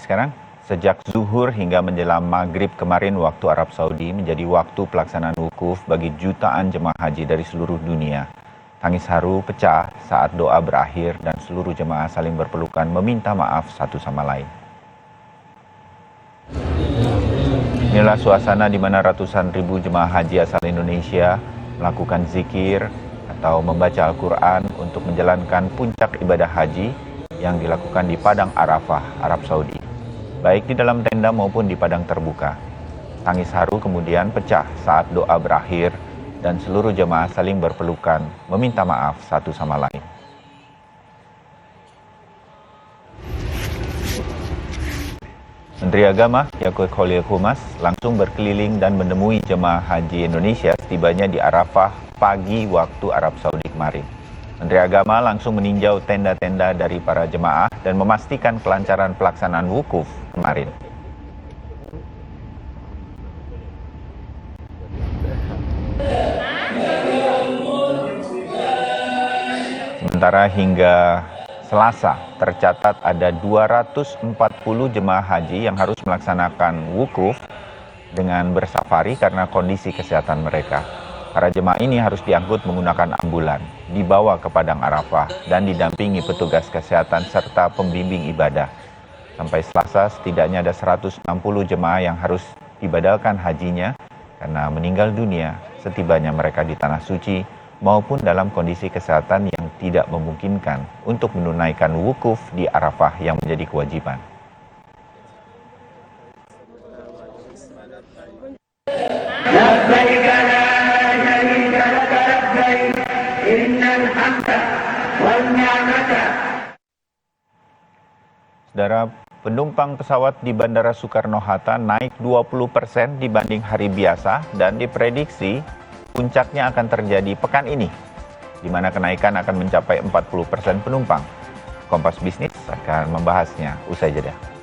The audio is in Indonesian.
sekarang. Sejak zuhur hingga menjelang maghrib kemarin waktu Arab Saudi menjadi waktu pelaksanaan wukuf bagi jutaan jemaah haji dari seluruh dunia. Tangis haru pecah saat doa berakhir dan seluruh jemaah saling berpelukan meminta maaf satu sama lain. Inilah suasana di mana ratusan ribu jemaah haji asal Indonesia melakukan zikir atau membaca Al-Quran untuk menjalankan puncak ibadah haji yang dilakukan di Padang Arafah, Arab Saudi. Baik di dalam tenda maupun di padang terbuka. Tangis haru kemudian pecah saat doa berakhir dan seluruh jemaah saling berpelukan meminta maaf satu sama lain. Menteri Agama Yakut Khalil Qumas langsung berkeliling dan menemui jemaah haji Indonesia setibanya di Arafah pagi waktu Arab Saudi kemarin. Menteri Agama langsung meninjau tenda-tenda dari para jemaah dan memastikan kelancaran pelaksanaan wukuf kemarin. Sementara hingga Selasa tercatat ada 240 jemaah haji yang harus melaksanakan wukuf dengan bersafari karena kondisi kesehatan mereka. Para jemaah ini harus diangkut menggunakan ambulan, dibawa ke Padang Arafah, dan didampingi petugas kesehatan serta pembimbing ibadah. Sampai Selasa, setidaknya ada 160 jemaah yang harus dibadalkan hajinya karena meninggal dunia setibanya mereka di Tanah Suci maupun dalam kondisi kesehatan yang tidak memungkinkan untuk menunaikan wukuf di Arafah yang menjadi kewajiban. Saudara, penumpang pesawat di Bandara Soekarno-Hatta naik 20% dibanding hari biasa dan diprediksi puncaknya akan terjadi pekan ini, di mana kenaikan akan mencapai 40% penumpang. Kompas Bisnis akan membahasnya usai jeda.